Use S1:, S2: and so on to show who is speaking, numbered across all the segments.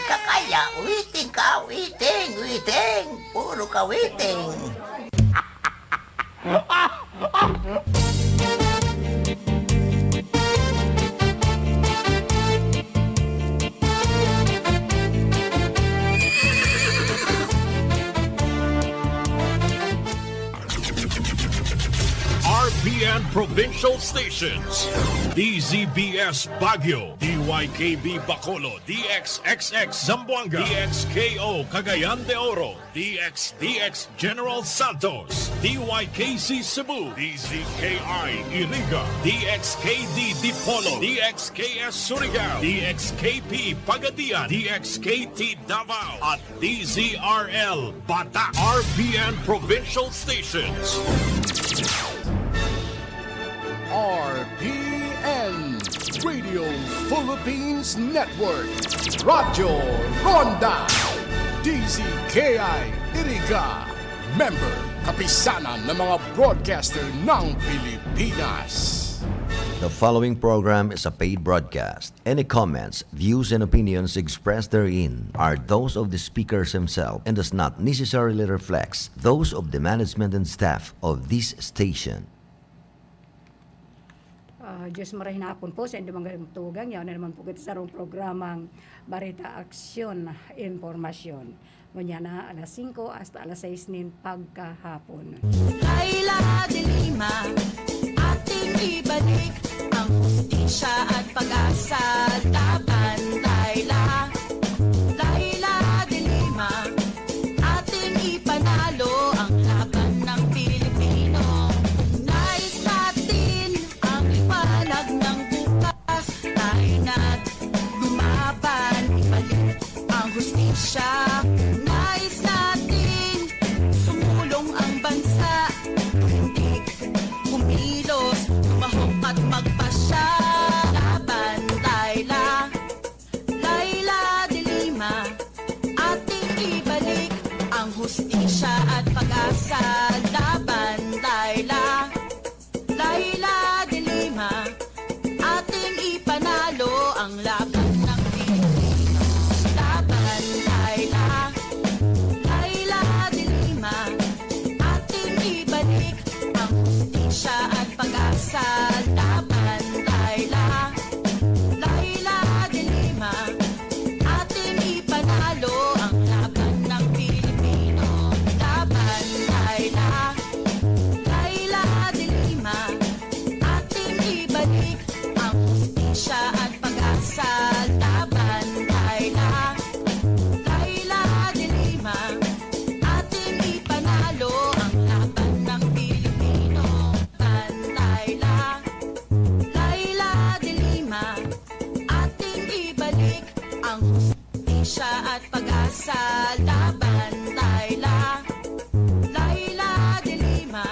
S1: Kaya, witing ka, witing. Puro ka witing.
S2: RPN Provincial Stations, DZBS Baguio, DYKB Bacolod, DXXX Zamboanga, DXKO Cagayan de Oro, DXDX General Santos, DYKC Cebu, DZKI Iriga, DXKD Dipolo, DXKS Surigao, DXKP Pagadian, DXKT Davao, at DZRL Batak. RPN Provincial Stations.
S3: RPN Radio Philippines Network, Radyo Ronda, DZKI Iriga, member kapisanan ng mga broadcaster ng Pilipinas.
S4: The following program is a paid broadcast. Any comments, views, and opinions expressed therein are those of the speakers himself and does not necessarily reflect those of the management and staff of this station.
S5: Diyos marahin hapon po sa indumang tugang. Yan na naman po kita sa rong programang Barita Aksyon Informasyon. Mañana alas 5 hasta alas 6 nin pagkahapon.
S6: Laila de Lima, ating ibalik ang hustisya at pag-asa laban. Laila, Laila de Lima, ating ipanalo ang laban ng Pilipino. Nais natin ang liwanag ng bukas, tayo na't lumaban, ibalik ang hustisya. Nais natin sumulong ang bansa, hindi kumilos, tumahok at magpasya. Laban, Laila, Laila de Lima, ating ibalik ang hustisya at pag-asa. Laban, Laila, Laila de Lima, ating ipanalo ang laban ng Pilipino. Laban, Laila, Laila de Lima, ating ibalik ang hustisya at pag-asa. Laban, Laila, Laila de Lima, ating ipanalo ang laban ng Pilipino. Laban, Laila, Laila de Lima, ating ibalik ang hustisya at pag-asa. Laban, Laila, Laila de Lima, ating ipanalo ang laban ng Pilipino. Laban, Laila, Laila de Lima, ating ibalik ang hustisya at pag-asa. Laban, Laila, Laila de Lima,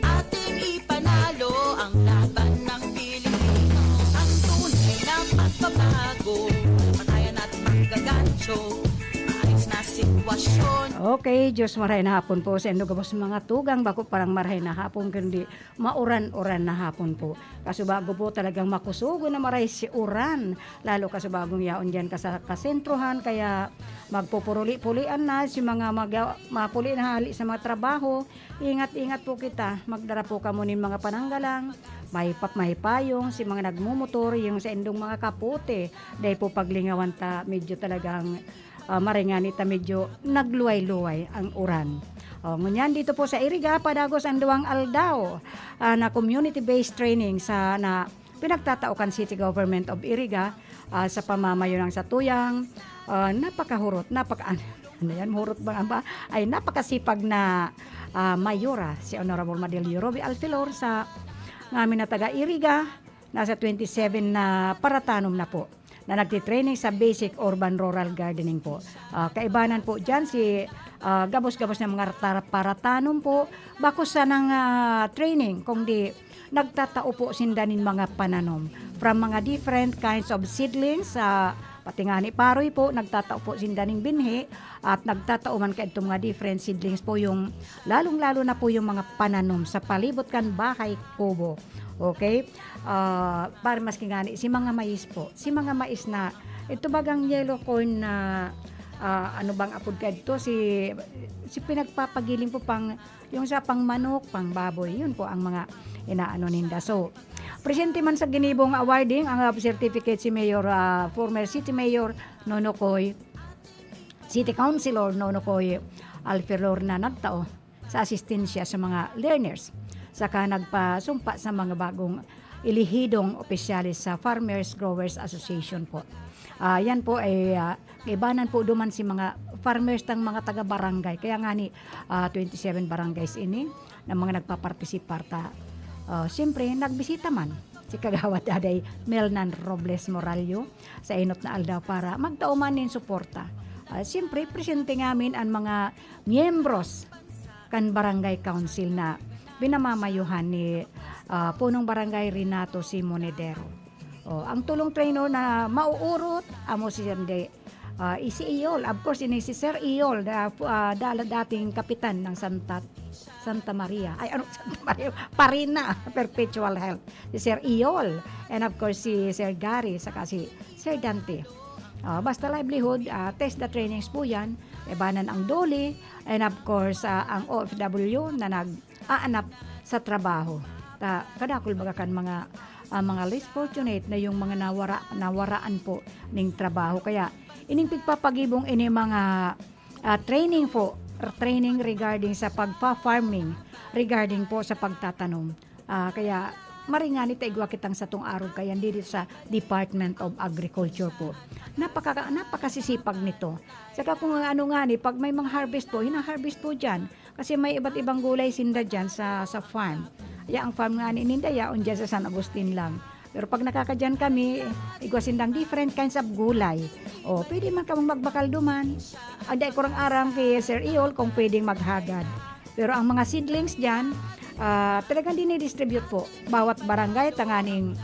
S6: ating ipanalo ang laban ng Pilipino. Ang tunay na pagbabago, patayan at paggagancho, maayos na sitwasyon.
S5: Okay, Diyos marahin na hapon po sa indugabos mga tugang. Bako parang marahin na hapon kundi mauran-uran na hapon po. Kasubago po talagang makusugo na maray si uran. Lalo kasubagong yaon dyan sa kasentrohan. Kaya magpupuruli-pulian na si mga mapuli na hali sa mga trabaho. Ingat-ingat po kita. Magdara po kamo nin mga pananggalang. May payong si mga nagmumotor, yung sa indong mga kapote. Dahil po paglingawan ta medyo talagang maringan ita medyo nagluway-luway ang uran. Ngunyan dito po sa Iriga, padagos ang duwang aldaw na community-based training sa na pinagtataukan City Government of Iriga sa pamamayo ng satuyang napakahurot, hurot ba? Ay napakasipag na mayora si Honorable Madelio Roby Alfilor sa ngamin na taga Iriga, nasa 27 na paratanom na po na nagtitraining sa basic urban rural gardening po. Kaibanan po dyan si gabos-gabos ng mga paratanom po bakos sa ng training kung di nagtatao po sindanin mga pananom from mga different kinds of seedlings pati nga ni Paroy po nagtatao po sindaning binhi at nagtatao man ka itong mga different seedlings po yung lalong-lalo na po yung mga pananom sa palibot kan bahay kubo. Okay? Para maski nga si mga mais po. Si mga mais na ito bagang yellow corn na ano bang apod ka ito, si pinagpapagiling po pang, yung sa pang manok, pang baboy, yun po ang mga inaano ninda. So, presente man sa ginibong awarding, ang certificate si Mayor, former City Mayor Nonokoy, City Councilor Nonokoy Alferor na nagtao sa asistensya sa mga learners. Saka nagpasumpa sa mga bagong ilihidong opisyalis sa Farmers Growers Association po. Yan po ay ibanan po duman si mga farmers ng mga taga-barangay. Kaya nga ni 27 barangays ini na mga nagpapartisiparta. Siyempre, nagbisita man si Kagawad Aday Melnan Robles Morallo sa inot na aldaw para magtauman ng suporta. Siyempre, presente ngamin ang mga miyembros kan Barangay Council na binamamayuhan ni Punong Barangay Renato C. Monedero. Ang tulong trainer na mauurot amo si si Iol, of course ini si Sir Iol, dating kapitan ng Santa Maria, Santa Maria, Parina Perpetual Health, si Sir Iol, and of course si Sir Gary, saka si Sir Dante. Basta livelihood, test the trainings po yan, ibanan ang doli, and of course ang OFW na nag-aanap sa trabaho. Kadakol baga kan mga less fortunate na yung mga nawaraan po ng trabaho. Kaya ining pigpapagibong ini mga training regarding sa pagpa-farming, regarding po sa pagtatanom. Kaya maringani taigwa kitang sa tung araw kaya dito sa Department of Agriculture po. Napakasisipag nito. Saka kung ano nga ni, pag may mga harvest po, hina-harvest po dyan. Kasi may iba't ibang gulay sinda dyan sa farm. Ang farm nga ni Nindaya, dyan sa San Agustin lang. Pero pag nakakadyan kami, igwasindang different kinds of gulay. Pwede man kamong magbakal duman. Aday ko rang aram kay Sir Iol kung pwedeng maghagad. Pero ang mga seedlings dyan, talagang dinidistribute po. Bawat barangay, tanganing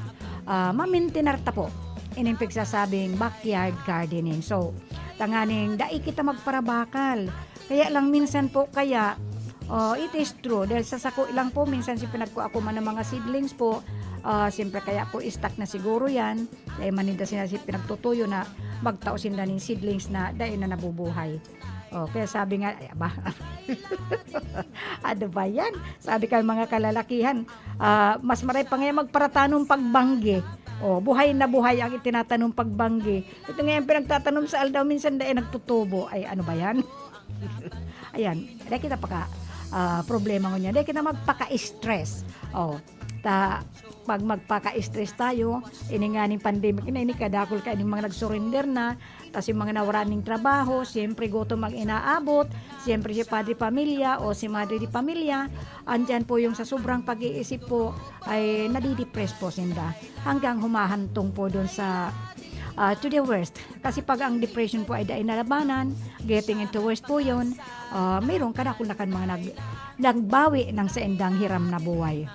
S5: mamintinarta po. Ining pigsasabing backyard gardening. So, tanganing dai kita magparabakal. Kaya lang minsan po, it is true. Dahil sa sako lang po, minsan si pinagko ako man ng mga seedlings po, siyempre kaya po stock na siguro yan. Dahil maninda sila si pinagtutuyo na magtausin na ng seedlings na dahil na nabubuhay. Kaya sabi nga, ano ba yan? Sabi ka mga kalalakihan, mas maray pa ngayon magparatanong pagbanggi. Buhay na buhay ang itinatanong pagbanggi. Ito ngayon pinagtatanong sa aldaw, minsan dahil nagtutubo. Ay, ano ba yan? Ayan, dahil kita problema ko niya. Dahil kita magpaka-stress. Pag magpaka-stress tayo, ininganing pandemic, ini kadakol ka, ining mga nag-surrender na, tas yung mga nawaran ng trabaho, siyempre gutom mag-inaabot, siyempre si Padre Pamilya o si Madre di Pamilya, andyan po yung sa sobrang pag-iisip po, ay nadidepress po sinda. Hanggang humahantong po doon sa to the worst. Kasi pag ang depression po ay nalabanan, getting into worst po yun, mayroong kadakulakan mga nagbawi ng saendang hiram na buhay.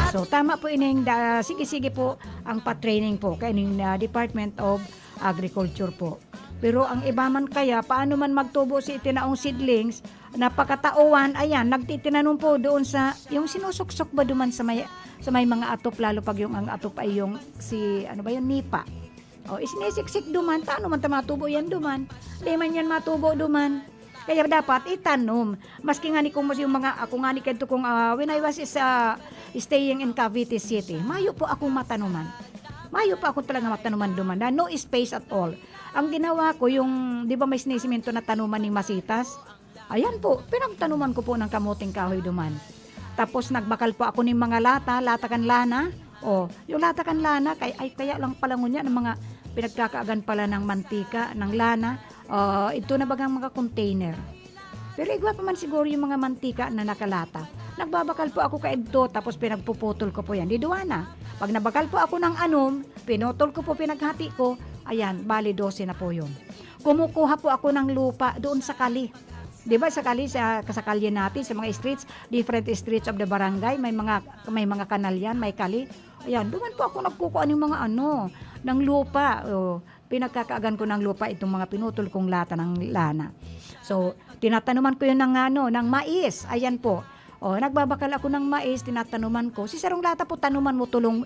S5: So, tama po ining, sige-sige po ang pa-training po kaining Department of Agriculture po. Pero ang iba man kaya, paano man magtubo si itinaong seedlings, napakatauan, ayan, nagtitinanong po doon sa, yung sinusuksok ba duman sa may mga atop, lalo pag yung ang atop ay yung nipa. Isinisiksik duman, paano man matubo yan duman? Di man yan matubo duman. Kaya dapat itanom. Maski nga ni kung yung mga, ako nga ni kadto kung when I was staying in Cavite City, mayo po akong matanuman. Mayo pa ako talaga matanuman duman. No space at all. Ang ginawa ko, yung, di ba may sinisimento na tanuman ni Masitas? Ayan po, pinagtanuman ko po ng kamuting kahoy duman. Tapos nagbakal po ako ng mga latakan lana. Yung latakan lana, kaya lang pala ngunya ng mga pinagkakaagan pala ng mantika, ng lana. Ito na bagang mga container. Pero igwa pa man siguro yung mga mantika na nakalata. Nagbabakal po ako kaedto, tapos pinagpuputol ko po yan. Di duwana. Pag nabakal po ako ng anom, pinutol ko po, pinaghati ko, ayan, bali 12 na po yun. Kumukuha po ako ng lupa doon sa kali. Diba sa kali, sa kasakalye natin, sa mga streets, different streets of the barangay, may mga kanal yan, may kali. Ayan, doon po ako nagkukuha ng mga ng lupa. Pinagkakaagan ko ng lupa itong mga pinutol kong lata ng lana. So, tinatanuman ko yun ng mais. Ayan po. Nagbabakal ako ng mais, tinatanuman ko. Si sarong lata po tanuman mo tulong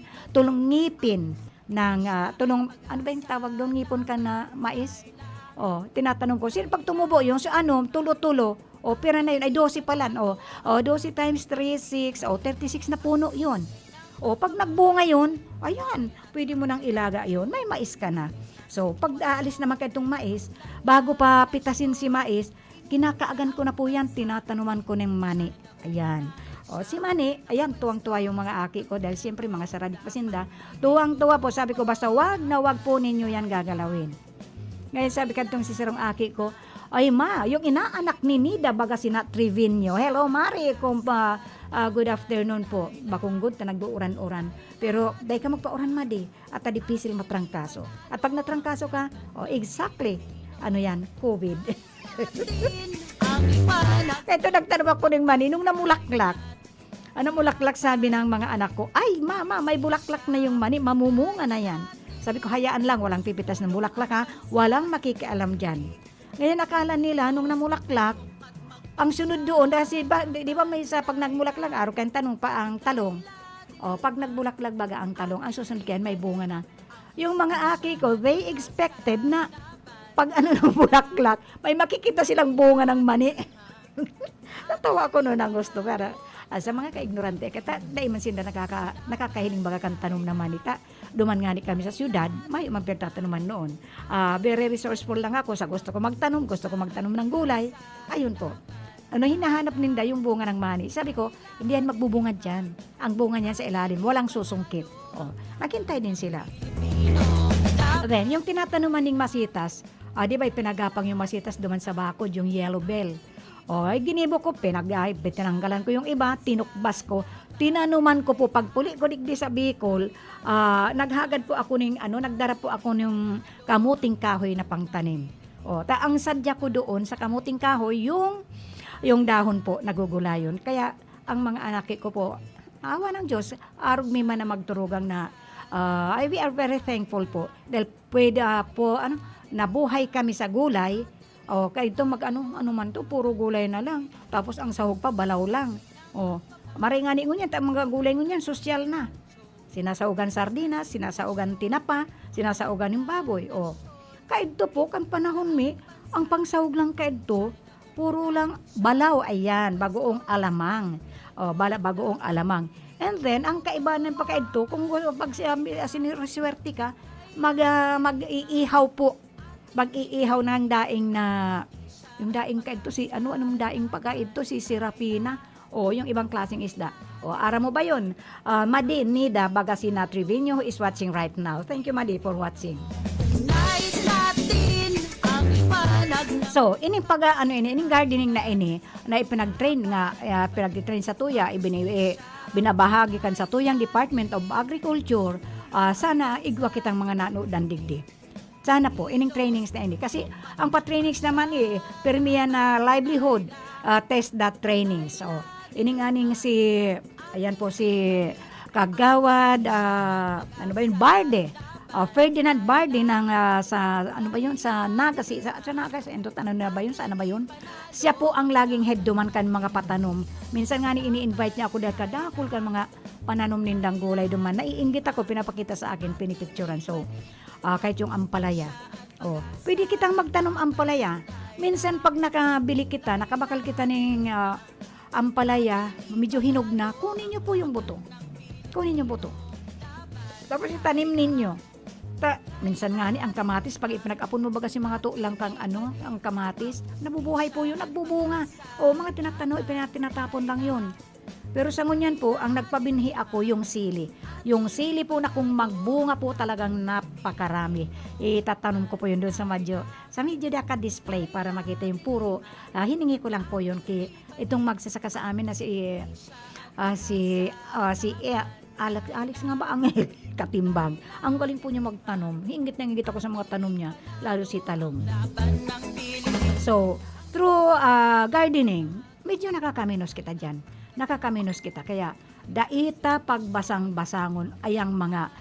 S5: ngipin. ng tunong, ano ba yung tawag doon, ngipon ka na mais? Tinatanong ko, sino pag tumubo yung sa tulo-tulo, pera na yun, ay 12 pala, 12 times 3, 6, 36 na puno yun. Pag nagbunga yun, ayan, pwede mo nang ilaga yun, may mais ka na. So, pag aalis naman kayo itong mais, bago pa pitasin si mais, kinakaagan ko na po yan, tinatanuman ko ng mani. Ayan. Si Mani, ayan, tuwang-tuwa yung mga aki ko dahil siyempre mga saradik pasinda. Tuwang-tuwa po, sabi ko basta wag po ninyo yan gagalawin. Ngayon sabi ka itong si Sirong aki ko, ay ma, yung inaanak ni Nida baga si Nat Trevino. Hello Mari, kumpa, good afternoon po. Bakong good, nagbuuran-uran. Pero dahil ka magpauran madi, at tadi pisil matrangkaso. At pag natrangkaso ka, exactly, ano yan, COVID.
S6: Ang panag
S5: Ito nagtanong ako ng Mani, nung namulaklak, sabi ng mga anak ko, ay mama, may bulaklak na yung mani, mamumunga na yan. Sabi ko, hayaan lang, walang pipitas ng bulaklak ha, walang makikialam dyan. Ngayon akala nila, nung namulaklak, ang sunod doon, kasi di ba may isa, pag nagmulaklak, araw kayong tanong pa ang talong. Pag nagbulaklak baga ang talong, ang susunod kayan, may bunga na. Yung mga aki ko, they expected na pag ng bulaklak, may makikita silang bunga ng mani. Natawa ko noon ang gusto, pero sa mga ka-ignorante, kata dahil man sila nakakahiling baga kan tanom na manita. Duman nga ni kami sa syudad, may magpagtatanuman noon. Very resourceful lang ako sa gusto ko magtanom ng gulay. Ayun po. Hinahanap ninda yung bunga ng mani. Sabi ko, hindi yan magbubungad dyan. Ang bunga niya sa ilalim, walang susungkit. Naghintay din sila. Then, yung tinatanuman ng masitas, di ba pinagapang yung masitas duman sa bakod, yung yellow bell. Ginibo ko, tinanggalan ko yung iba, tinukbas ko, tinanuman ko po, pagpuli ko digdi sa Bicol, naghagad po ako nagdara po ako ng kamuting kahoy na pangtanim. Ang sadya ko doon sa kamuting kahoy, yung dahon po, nagugulayon. Kaya, ang mga anak ko po, awa ng Diyos, arog mi man na magturugang na, we are very thankful po, dahil pwede po, nabuhay kami sa gulay. Kaya ito ano man to, puro gulay na lang. Tapos ang sahog pa, balaw lang. Maringani ngunyan, mga gulay ngunyan, sosyal na. Sinasaugan sardinas, sinasaugan tinapa, sinasaugan yung baboy. Kaya ito po, kan panahon ang pangsahog lang kaya ito, puro lang balaw, ayan, bagoong alamang. Bagoong alamang. And then, ang kaibahan pa kaya ito, kung pag siniswerte ka, mag-iihaw po. Mag-iihaw ng daing na, yung daing ka ito, anong daing pagka ito, si Serafina, yung ibang klaseng isda. Ara mo ba yun? Madi, Nida, baga si Nat Trevino who is watching right now. Thank you, Madi, for watching.
S6: nais natin ang panag
S5: So, ining ining gardening na ipinag-train nga, pinag-train sa tuya, binabahagi kan sa tuyang Department of Agriculture, sana igwa kitang mga nanodan digdi. Sana po, ining trainings na ini. Kasi, ang pa-trainings naman permiyan na livelihood test that training. So, ining aning ayan po si Kagawad, Barde. Ferdinand Barde ng sa Nagas, siya po ang laging head duman kan mga patanom. Minsan nga ini-invite niya ako dahil kadakol kan mga pananom nindang gulay duman. Naiinggit ako, pinapakita sa akin, pinipicturan. So, kahit yung ampalaya. Pwede kitang magtanom ampalaya. Minsan pag nakabakal kita ng ampalaya, medyo hinog na, kunin niyo po yung buto. Tapos itanim ninyo. Minsan nga ang kamatis, pag ipinag-apon mo baga si mga tulang kang ang kamatis, nabubuhay po yun, nagbubunga. Mga tinatapon lang yun. Pero sa ngunyan po, ang nagpabinhi ako yung sili. Yung sili po na kung magbunga po talagang napakarami. Itatanong ko po yun doon sa medyo display para makita yung puro. Hiningi ko lang po yun itong magsasaka sa amin na si Alex nga ba ang katimbang. Ang galing po niya magtanom. Hingit ako sa mga tanom niya, lalo si talong. So, through gardening, medyo nakakaminos kita dyan. Kaya, daita pagbasang-basangon ay ang mga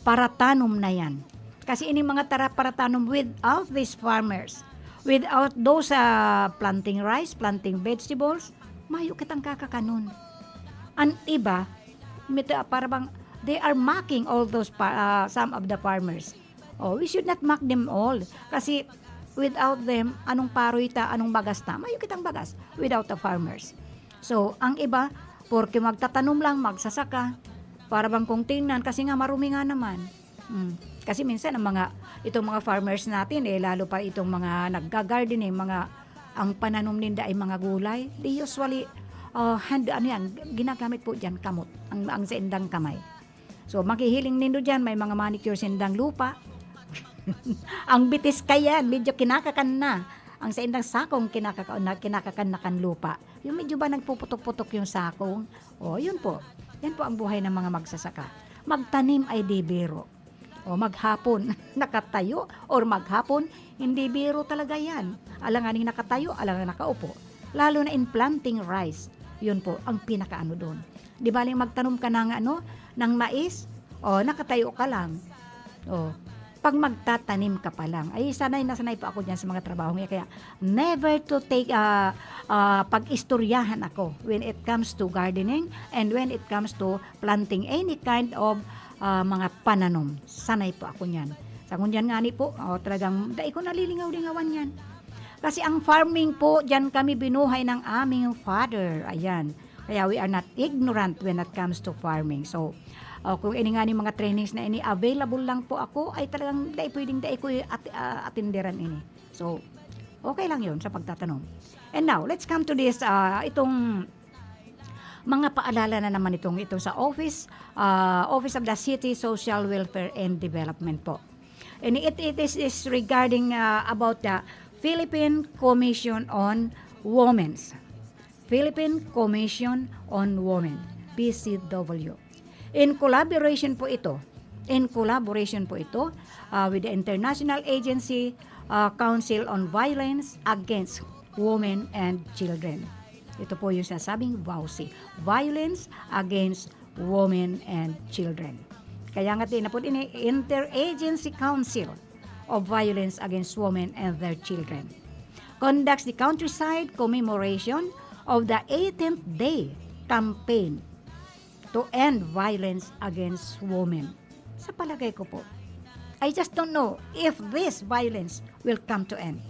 S5: paratanom na yan. Kasi ini mga paratanom without these farmers, without those planting rice, planting vegetables, mayo kitang kakakanon. Ang iba, para bang they are mocking all those some of the farmers. Oh, we should not mock them all. Kasi without them, anong paruita, anong bagas ta? Mayo kitang bagas without the farmers. So, ang iba, porque magtatanom lang, magsasaka, para bang kung tingnan, kasi nga marumi nga naman. Kasi minsan, itong mga farmers natin, lalo pa itong mga nagga-garden, ang pananom ninda ay mga gulay, they usually, ginagamit po dyan, kamot, ang sa indang kamay. So, makihiling nindo dyan, may mga manicure sa indang lupa. Ang bitis kayan, medyo kinakakan na. Ang sa indang sakong kinakakan na kan lupa. Yung medyo ba nagpuputok-putok yung sakong? Yun po. Yan po ang buhay ng mga magsasaka. Magtanim ay di biro. Maghapon nakatayo or maghapon, hindi biro talaga yan. Alanganing nakatayo, alanganing nakaupo. Lalo na in planting rice. Yun po ang pinakaano doon. Di baling magtanom ka ng mais, nakatayo ka lang. Pag magtatanim ka pa lang, ay sanay pa ako dyan sa mga trabaho niya. Kaya never to take, pag-istoryahan ako when it comes to gardening and when it comes to planting any kind of mga pananom. Sanay po ako niyan. Sa kunyan nga po, talagang, dahil ko nalilingaw-lingawan yan. Kasi ang farming po, dyan kami binuhay ng aming father. Ayan. Kaya we are not ignorant when it comes to farming. So, kung ini nga ni mga trainings na ini available lang po ako, ay talagang pwedeng ko atinderan ini. So, okay lang yun sa pagtatanong. And now, let's come to this, itong mga paalala na naman itong sa Office of the City Social Welfare and Development po. And it is regarding about the Philippine Commission on Women's. Philippine Commission on Women, PCW. In collaboration po ito with the International Agency Council on Violence Against Women and Children. Ito po yung sasabing VAUCI, Violence Against Women and Children. Kaya nga tinapod ini Interagency Council of Violence Against Women and their Children conducts the countryside commemoration of the 18th day campaign to end violence against women. Sa palagay ko po, I just don't know if this violence will come to end.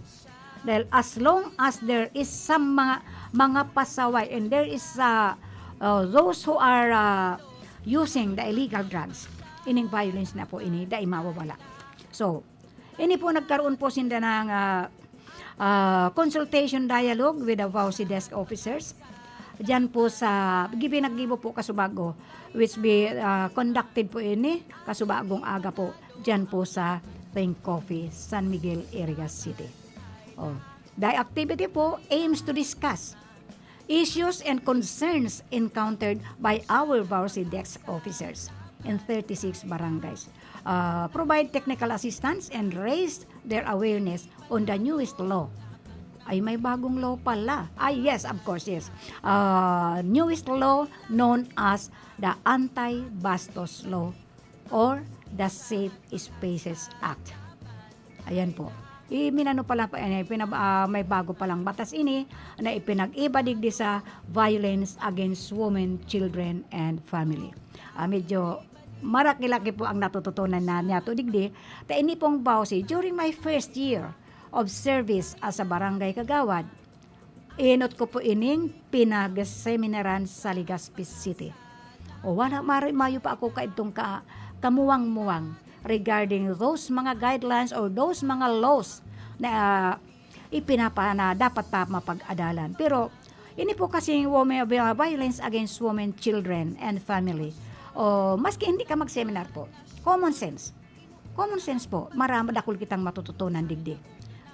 S5: Dahil as long as there is some mga pasaway and there is those who are using the illegal drugs, ining violence na po ini dahil mawawala. So, ini po nagkaroon po sinda ng consultation dialogue with the VAUCI desk officers. Diyan po sa ginaggibo po Kasubago, which be conducted po ini Kasubagong aga po diyan po sa Think Coffee, San Miguel, Irigas City. The activity po aims to discuss issues and concerns encountered by our VAUCI desk officers in 36 barangays, provide technical assistance and raise their awareness on the newest law. Ay, may bagong law pala. Yes, of course, yes. Newest law known as the Anti-Bastos Law or the Safe Spaces Act. Ayan po. Minano pala may bago palang batas ini na ipinag-iba digdi sa violence against women, children, and family. Medyo maraki-laki po ang natututunan na niya to digdi. Ta ini pong VAUCI during my first year of service as a barangay kagawad, inot ko po ining pinag-seminaran sa Legazpi City. Wala mayo pa ako kaitong kamuwang-muwang regarding those mga guidelines or those mga laws na na dapat pa mapag-adalan. Pero ini po kasing violence against women, children, and family. Maski hindi ka mag-seminar po, common sense po, marami dakol kitang matututunan digdi.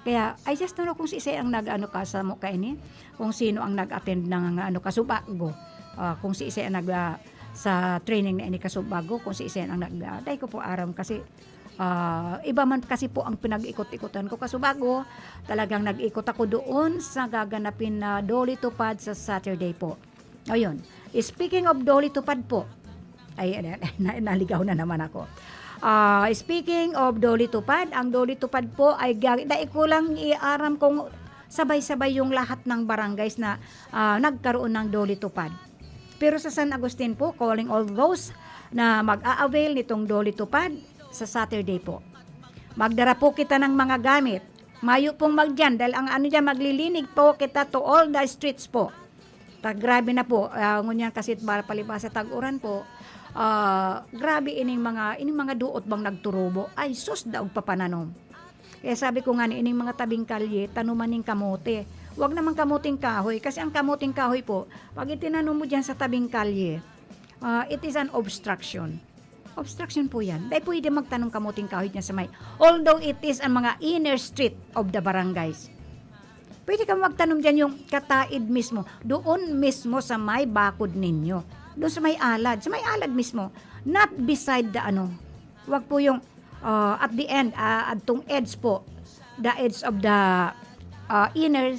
S5: Kaya, I just don't know kung si Isay ang sa mukha ini, kung sino ang nag-attend ng Kasubago, kung si Isay ang sa training na ini Kasubago, kung si Isay ang dahil ko po aram kasi, iba man kasi po ang pinag-ikot-ikotan ko Kasubago, talagang nag-ikot ako doon sa gaganapin na Doli Tupad sa Saturday po. Ayun, speaking of Doli Tupad po, ay naligaw na naman ako. Speaking of Doli Tupad, ang Doli Tupad po ay dahil ko lang iaram kung sabay-sabay yung lahat ng barangays na nagkaroon ng Doli Tupad. Pero sa San Agustin po, calling all those na mag-a-avail nitong Doli Tupad sa Saturday po. Magdara po kita ng mga gamit. Mayo pong magdyan dahil ang ano dyan, maglilinig po kita to all the streets po. Grabe na po. Ngunyan kasi palibasa tag-uran po. Grabe ining mga duot bang nagturubo. Ay sus daog papananom. Kaya sabi ko nga ining mga tabing kalye, tanuman ng kamote. Huwag naman kamuting kahoy kasi ang kamuting kahoy po, pag itinanom mo dyan sa tabing kalye, it is an obstruction. Obstruction po yan. Dahil pwede magtanong kamuting kahoy dyan sa may. Although it is ang mga inner street of the barangays. Pwede ka magtanong dyan yung kataid mismo. Doon mismo sa may bakod ninyo. Doon sa may alad. Sa may alad mismo. Not beside the ano. Wag po yung at the end, atong edge po. The edge of the inner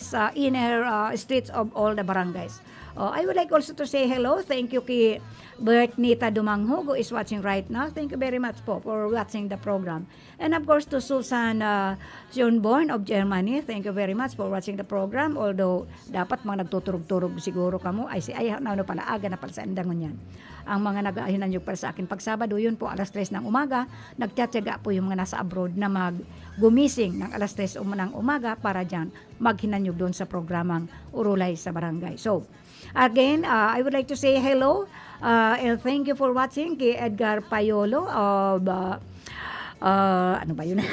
S5: streets of all the barangays. I would like also to say hello. Thank you kay Bert Nita Dumangho who is watching right now. Thank you very much po for watching the program. And of course to Susan Schönborn of Germany. Thank you very much for watching the program. Although dapat mga nagtuturog-turog siguro kamo. Ay pala aga na pala sa endangon yan. Ang mga nag-ahinan nyo para sa akin pagsabado, yun po alas 3 ng umaga. Nagtsatsaga po yung mga nasa abroad na gumising ng alas 3 ng umaga para dyan maghinanyog doon sa programang Urulay sa Barangay. So, again, I would like to say hello and thank you for watching kay Edgar Payolo of ano ba yun?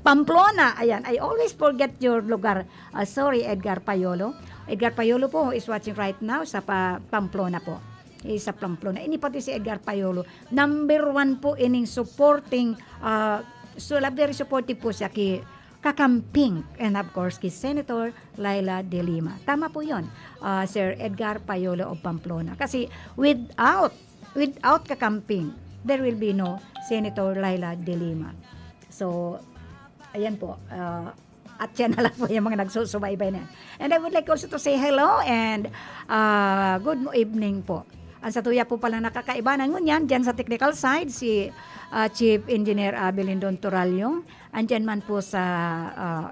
S5: Pamplona. Ayan, I always forget your lugar. Sorry, Edgar Payolo. Edgar Payolo po is watching right now sa Pamplona po. Sa Pamplona. Ini pati si Edgar Payolo. Number 1 po ining supporting very supportive po siya kay kakamping and of course kay Senator Laila De Lima. Tama po yun, Sir Edgar Payolo of Pamplona. Kasi without kakamping, there will be no Senator Laila De Lima. So, ayan po. At yan na lang po yung mga nagsusubaybay na. And I would like also to say hello and good evening po. Ang satuya po palang nakakaibanan ngunyan, dyan sa technical side, si Chief Engineer Abelindon Turalyo. Andyan man po sa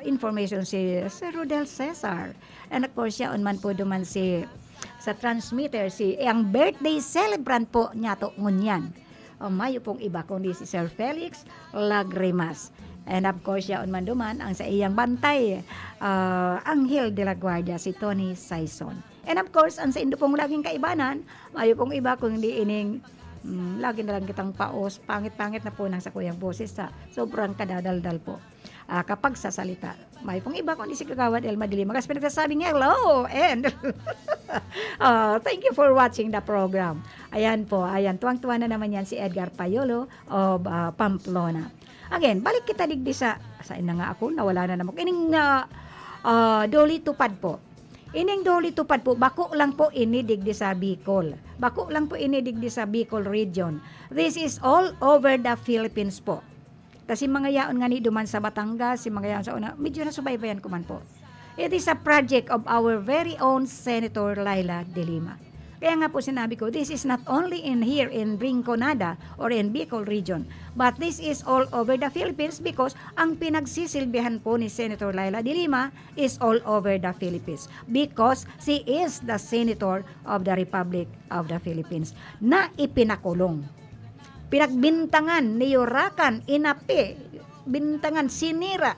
S5: information si Sir Rodel Cesar. And of course, yan man po duman sa transmitter, ang birthday celebrant po niya to ngunyan. Mayo pong iba kundi si Sir Felix Lagrimas. And of course, yan man duman, ang sa iyang bantay, Anghel de la Guardia, si Tony Saison. And of course, ang sa indo pong laging kaibanan, mayo pong iba kung hindi ining lagi na lang kitang paos, pangit-pangit na po nang sa kuyang boses sa sobrang kadadaldal po. Kapag sasalita, mayo pong iba kung hindi si Kagawad Elma Dilima kasi pinagsasabi niya, hello, and thank you for watching the program. Ayan po, tuwang-tuwa na naman yan si Edgar Payolo of Pamplona. Again, balik kita digdi sa ina nga ako, nawala na naman. Ining Doli Tupad po. Ining Doli Tupad po, bako lang po inidigdi sa Bicol. Bako lang po inidigdi sa Bicol region. This is all over the Philippines po. Kasi mga yaon nga ni duman sa Batangas, si mga yaon sa una, medyo na subaybayan ko man po. It is a project of our very own Senator Laila De Lima. Kaya nga po sinabi ko, this is not only here in Rinconada or in Bicol region, but this is all over the Philippines because ang pinagsisilbihan po ni Senator Laila De Lima is all over the Philippines because she is the Senator of the Republic of the Philippines na ipinakulong. Pinagbintangan, niyurakan, inapi, bintangan, sinira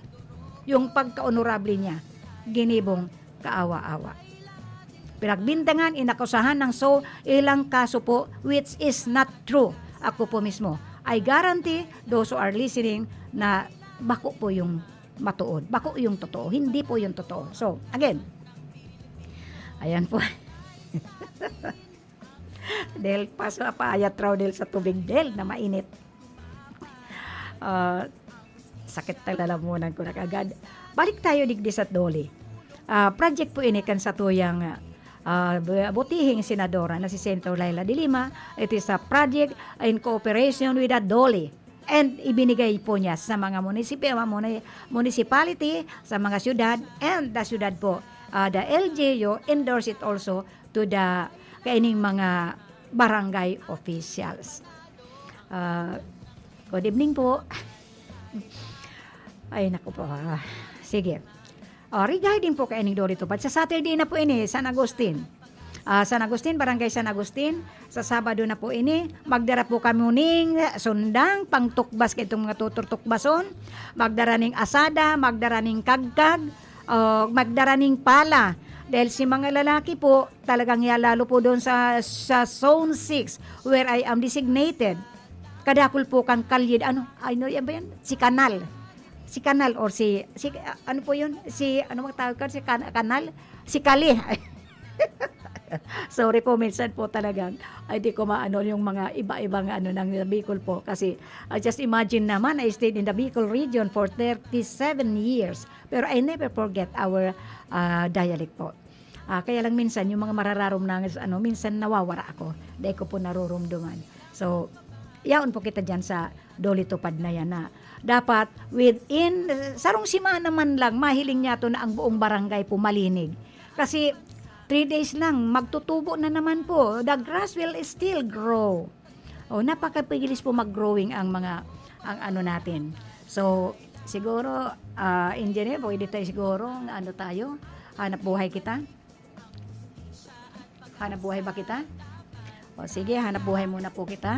S5: yung pagka-honorable niya. Ginibong kaawa-awa. Pinagbintangan, inakusahan ng ilang kaso po which is not true. Ako po mismo, I guarantee those who are listening na bako po yung matuod. Bako yung totoo. Hindi po yung totoo. So, again, ayan po. Del, paso pa ayat raw del sa tubig del na mainit. Sakit na lalamunan ko na kagad. Balik tayo digdi sa Doli. Project po ini kan sa tuyang butihing senadora na si Senator Laila De Lima. It is a project in cooperation with the Doli and ibinigay po niya sa mga municipality, sa mga syudad and the syudad po. The LGU endorse it also to the kaining mga barangay officials. Good evening po. Ay naku po. Sige. Regarding po kay Doli Tupad, sa Saturday na po ini, San Agustin. San Agustin, Barangay San Agustin. Sa Sabado na po ini, magdara po kami ning sundang, pangtukbas itong mga tuturtukbason, magdara ning asada, magdara ning kagkag, magdara ning pala. Dahil si mga lalaki po, talagang lalo po doon sa Zone 6, where I am designated. Kadakul po kang kalyid, ano yan ba yan? Si kanal or ano po yun? Ano matawag ka? Si kanal? Si kali. Sorry po, minsan po talagang di ko maano yung mga iba-ibang ng Bicol po. Kasi just imagine naman, I stayed in the Bicol region for 37 years. Pero I never forget our dialect po. Kaya lang minsan, yung mga marararom na minsan nawawara ako. Dahil ko po narurumduman. So, yaon po kita dyan sa Dolitupad na yan na dapat within, sarong simana man lang, mahiling niya to na ang buong barangay po malinig. Kasi 3 days lang, magtutubo na naman po. The grass will still grow. Napakapigilis po mag-growing ang natin. So, siguro, engineer, pwede tayo siguro, tayo, hanap buhay kita? Hanap buhay ba kita? Sige, hanap buhay muna po kita.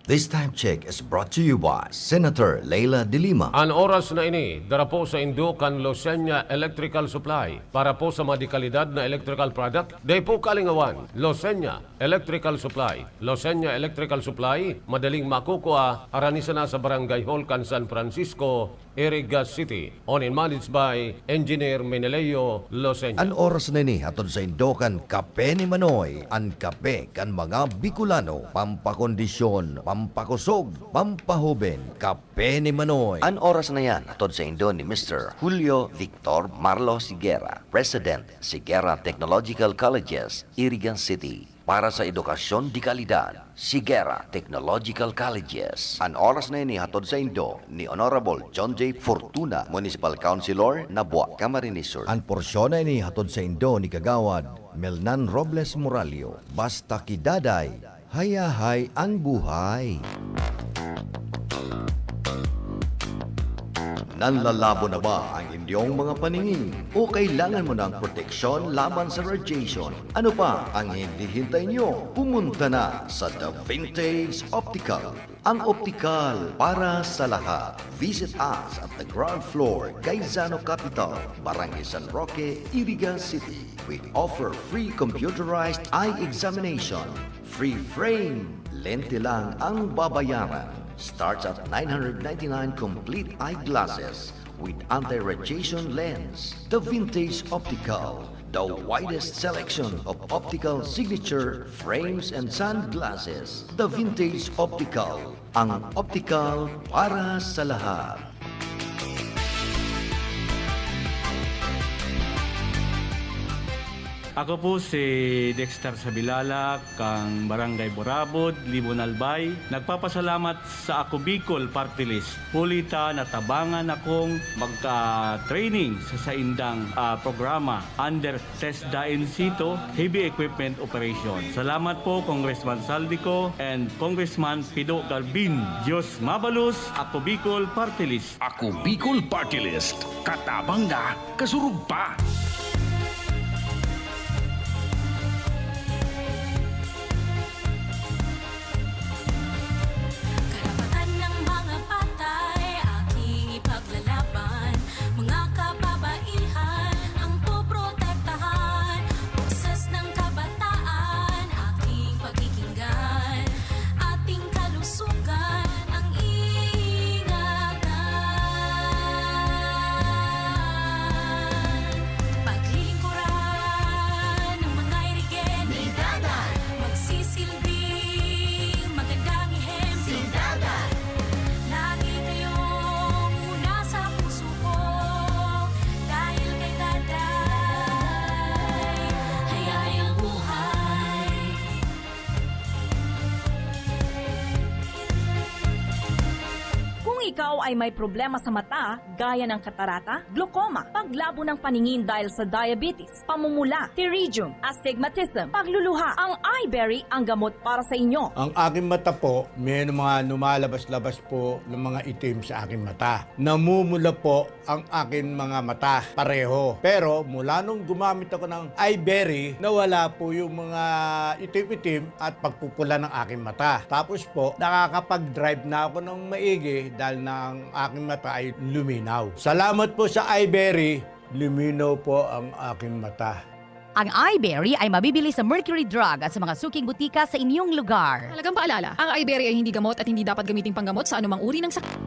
S4: This time check is brought to you by Senator Leila de Lima.
S7: Ang oras na ini, dara po sa Indukan Losenya Electrical Supply para po sa madikalidad na electrical product. Day po kalingawan, Losenya Electrical Supply. Losenya Electrical Supply, madaling makukuha, aranisa na sa Barangay Hall, San Francisco, Iriga City. Owned and managed by Engineer Meneleo Losenya.
S4: Ang oras na ini hatod sa Indukan Kape ni Manoy. Ang kape kan mga Bicolano, pampakondisyon, pampakusog, pampahuben, Kape ni Manoy. Ang oras na yan hatod sa Indo ni Mr. Julio Victor Marlo Sigera, President, Sigera Technological Colleges, Irigan City. Para sa edukasyon di kalidad, Sigera Technological Colleges. Ang oras na ini hatod sa Indo ni Honorable John J. Fortuna, Municipal Councilor, Nabua, Camarines Sur. Ang porsyon na ini hatod sa Indo ni Kagawad Melnan Robles Moralio. Basta kidaday, hayahay ang buhay. Nanlalabo na ba ang inyong mga paningin? O kailangan mo ng proteksyon laban sa radiation? Ano pa ang hindi hintay nyo? Pumunta na sa The Vintage Optical. Ang optical para sa lahat. Visit us at the ground floor, Gaisano Capital, Barangay San Roque, Iriga City. We offer free computerized eye examination. Free frame. Lente lang ang babayaran. Starts at 999 complete eyeglasses with anti-radiation lens. The Vintage Optical, the widest selection of optical signature frames and sunglasses. The Vintage Optical, ang optical para sa lahat.
S8: Ako po si Dexter Sabilala, kang Barangay Borabod, Libon Albay. Nagpapasalamat sa Ako Bicol Party List. Pulita natabangan akong magka-training sa saindang programa under TESDA in situ Heavy Equipment Operation. Salamat po Congressman Saldico and Congressman Pido Galvin. Diyos mabalus, Ako Bicol Party List.
S2: Ako Bicol Party List. Katabang na, kasurug pa.
S6: Karapatan ng mga patay, aking ipaglalaban. Mga kababaihan, ang poprotektahan. Boses ng kabataan, aking pagkikinggan. Ating kalusugan, ang iingatan.
S9: ay may problema sa mata gaya ng katarata, glaucoma, paglabo ng paningin dahil sa diabetes, pamumula, pterygium, astigmatism, pagluluha, ang iBerry ang gamot para sa inyo.
S10: Ang aking mata po, may mga lumalabas-labas po ng mga itim sa aking mata. Namumula po ang aking mga mata pareho. Pero mula nung gumamit ako ng iBerry, nawala po yung mga itim-itim at pagpupula ng aking mata. Tapos po, nakakapag-drive na ako ng maigi dahil na ang aking mata ay luminaw. Salamat po sa iBerry, luminaw po ang aking mata.
S11: Ang iBerry ay mabibili sa Mercury Drug at sa mga suking butika sa inyong lugar.
S12: Halagang paalala, ang iBerry ay hindi gamot at hindi dapat gamiting panggamot sa anumang uri ng sakit.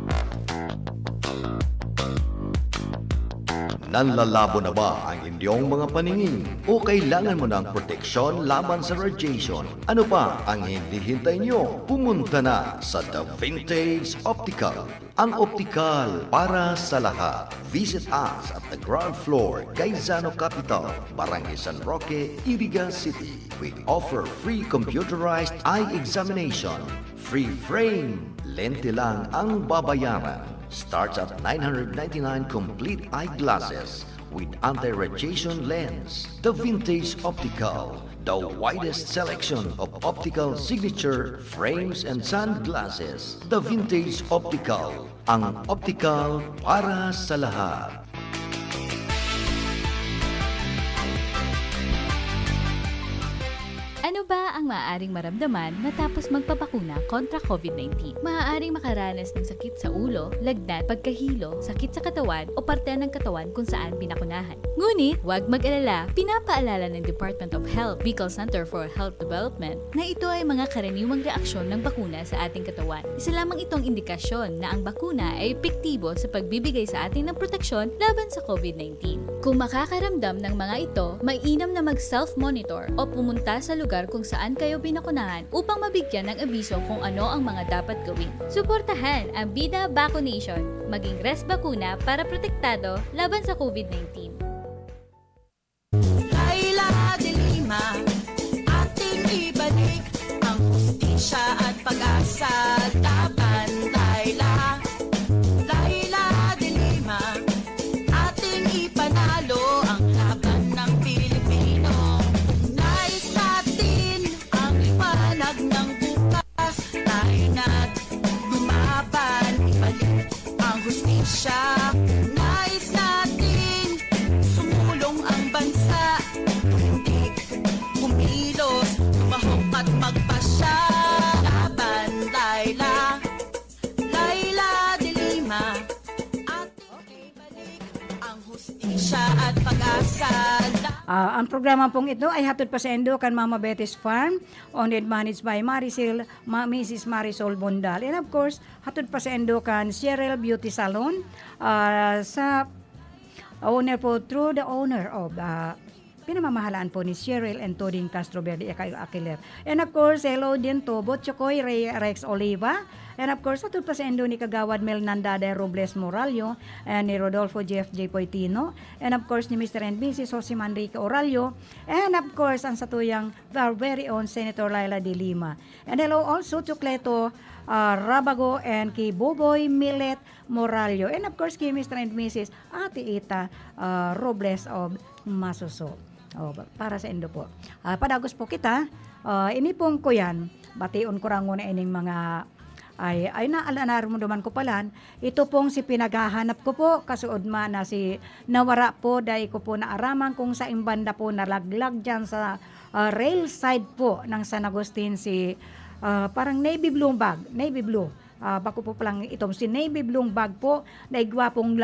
S4: Nanlalabo na ba ang inyong mga paningin? O kailangan mo ng proteksyon laban sa radiation? Ano pa ang hindi hintay nyo? Pumunta na sa The Vintage Optical. Ang optical para sa lahat. Visit us at the ground floor, Gaisano Capital, Barangay San Roque, Iriga City. We offer free computerized eye examination. Free frame. Lente lang ang babayaran. Starts at 999 complete eyeglasses with anti-radiation lens. The Vintage Optical, the widest selection of optical signature frames and sunglasses. The Vintage Optical, ang optical para sa lahat.
S11: Ano ba ang maaaring maramdaman matapos magpapakuna kontra COVID-19? Maaaring makaranas ng sakit sa ulo, lagnat, pagkahilo, sakit sa katawan o parte ng katawan kung saan pinakunahan. Ngunit, huwag mag-alala, pinapaalala ng Department of Health, Bicol Center for Health Development na ito ay mga karaniwang reaksyon ng bakuna sa ating katawan. Isa lamang itong indikasyon na ang bakuna ay epektibo sa pagbibigay sa atin ng proteksyon laban sa COVID-19. Kung makakaramdam ng mga ito, mainam na mag-self-monitor o pumunta sa lugar kung saan kayo binakunahan upang mabigyan ng abiso kung ano ang mga dapat gawin. Suportahan ang Bida Vaccination, maging rest bakuna para protektado laban sa COVID-19.
S6: Laila de Lima, ating ibalik ang hustisya at pag-asa laban, Laila. Laila de Lima, ating ipanalo ang laban ng Pilipino. Nais natin ang liwanag ng bukas, tayo na't lumaban, ibalik ang hustisya. Nais natin sumulong ang bansa, tumindig, kumilos, tumahok at magpasya. Laban, Laila, Laila de Lima, ating ibalik ang hustisya at pag-asa.
S5: Ang programa pong ito ay hatod pa sa endo kan Mama Betty's Farm, owned and managed by Mrs. Marisol Bondal. And of course, hatod pa sa endo kan Cheryl Beauty Salon, sa owner po, through the owner of pinamamahalaan po ni Cheryl and Toding Castro Verde Akiler. And of course, hello din to Botchokoy Rex Oliva. And of course, hatod pa sa endo ni Kagawad Mel Nandada Robles Moralio and ni Rodolfo J. Poitino. And of course, ni Mr. and Mrs. Jose Manrique Oralio. And of course, ang satuyang our very own Senator Laila de Lima. And hello also to Cleto Rabago and kay Boboy Millet Moralio. And of course, kay Mr. and Mrs. Ate Ita Robles of Masuso. Para sa endo po. Padagos po kita, ini pong ko yan, bation ko rango na ining mga ay naalanar mo naman ko palan, ito pong si pinaghahanap ko po, kasuod man na si nawara po, dahil ko po naaraman kung sa imbanda po nalaglag dyan sa rail side po ng San Agustin si parang navy blue bag, navy blue. Bako po palang itong si navy blue bag po na igwapong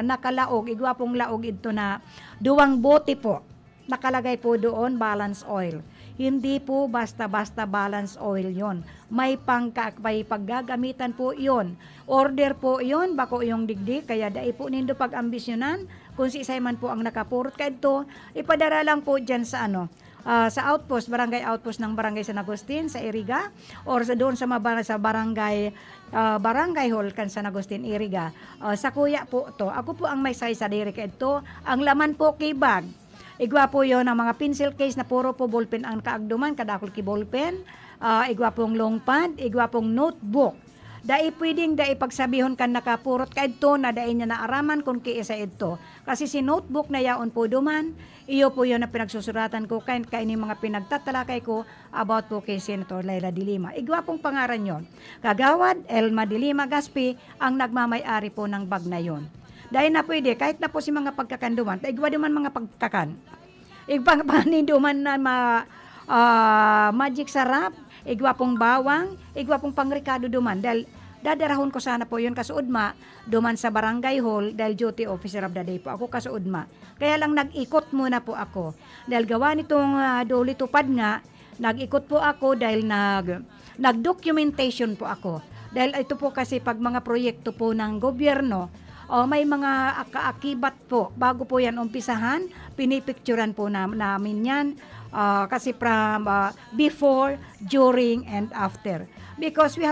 S5: nakalaog, igwapong laog ito na duwang bote po. Nakalagay po doon balance oil. Hindi po basta-basta balance oil yon. May paggagamitan po yon. Order po yon, bako yung digdig, kaya dai po nindo pag-ambisyonan. Kung si isay man po ang nakapurot ka ito, ipadara lang po dyan sa sa outpost, barangay outpost ng Barangay San Agustin sa Iriga, or doon sa barangay hall kan San Agustin Iriga. Sa kuya po to, ako po ang may size sa diri ka ito. Ang laman po kay bag. Igwa po yon ang mga pencil case na puro po ballpen ang kaagduman, kadakol ki ballpen. Igwa pong long pad, igwa pong notebook. Dai pwedeng dai pagsabihon kan nakapurot ka ito na dai niya naaraman kung kiisa ito. Kasi si notebook na yaon po duman, iyo po yun na pinagsusuratan ko kay ni mga pinagtatalakay ko about po kay Senator Laila de Lima. Igwa pong pangaran yon. Kagawad Elma de Lima Gaspi ang nagmamay-ari po ng bag na yon. Dahil na pwede, kahit na po si mga pagkakanduman, igwa duman mga pagkakan. Igpang paninduman na magic sarap, igwa pong bawang, igwa pong pangrikado duman. Dahil dadarahon ko sana po yun kasuudma, duman sa barangay hall, dahil duty officer of the day po ako kasuudma. Kaya lang nag-ikot muna po ako. Dahil gawa nitong doli tupad nga, nag-ikot po ako dahil nag-documentation po ako. Dahil ito po kasi pag mga proyekto po ng gobyerno, may mga kaakibat po. Bago po yan umpisahan, pinipicturan po namin yan. Kasi from before, during, and after. Because we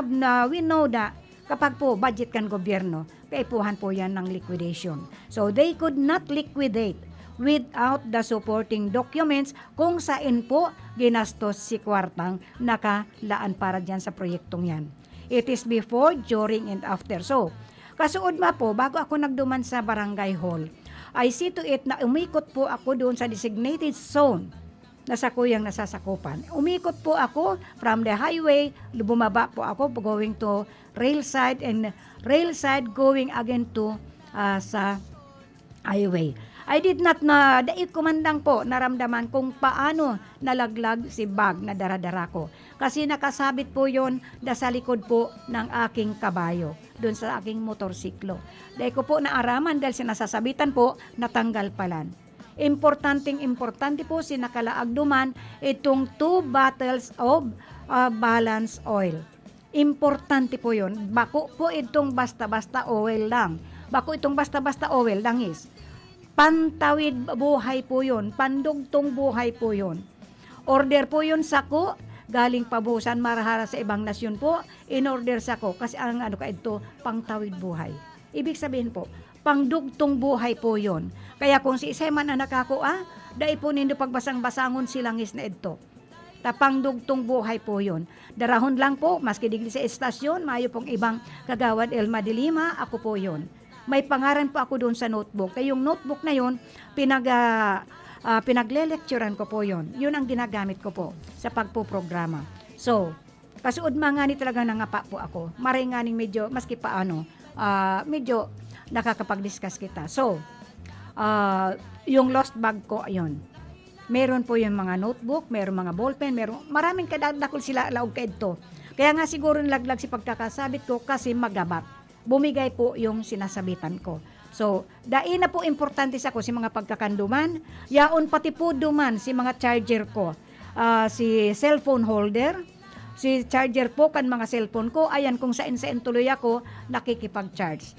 S5: know that kapag po budget kan gobyerno, kaipuhan po yan ng liquidation. So they could not liquidate without the supporting documents kung saan po ginastos si kwartang nakalaan para dyan sa proyektong yan. It is before, during, and after. So, kasuod ma po, bago ako nagduman sa barangay hall, I see to it na umikot po ako doon sa designated zone na sa kuyang nasasakupan. Umikot po ako from the highway, bumaba po ako going to rail side and rail side going again to sa highway. I did not na dait kumandang po naramdaman kung paano nalaglag si bag na daradara ko. Kasi nakasabit po yon sa likod po ng aking kabayo, doon sa aking motorsiklo. Dahil ko po naaraman dahil sinasasabitan po, natanggal palan. Importante po sinakalaag duman itong 2 bottles of balance oil. Importante po yun. Bako po itong basta-basta oil lang. Bako itong basta-basta oil lang is. Pantawid buhay po yun. Pandugtong buhay po yun. Order po yun sako. Galing pabusan marahara sa ibang nasyon po. In order sako. Kasi ang ito, pangtawid buhay. Ibig sabihin po, pangdugtong buhay po yun. Kaya kung si isay man anak ako, dai po nindo pagbasang-basangon silangis na ito. Tapang dugtong buhay po yun. Darahon lang po, maski digli sa estasyon, mayo pong ibang kagawad Elma de Lima, ako po yun. May pangaran po ako doon sa notebook. Kaya yung notebook na yun, pinagle-lecturean ko po yun. Yun ang ginagamit ko po sa pagpo-programa. So, kasuod mga ni talaga nangapa po ako. Maray nga ning medyo, maski paano, medyo nakakapag-discuss kita. So, yung lost bag ko, ayun. Meron po yung mga notebook, meron mga ballpen, maraming kadadakol sila laog ka ito. Kaya nga siguro nilaglag si pagkakasabit ko kasi magabat. Bumigay po yung sinasabitan ko. So, dai na po importante sa ko si mga pagkakanduman, yaon pati po duman si mga charger ko. Si cellphone holder, si charger po kan mga cellphone ko, ayan kung saan-saan tuloy ako nakikipag-charge.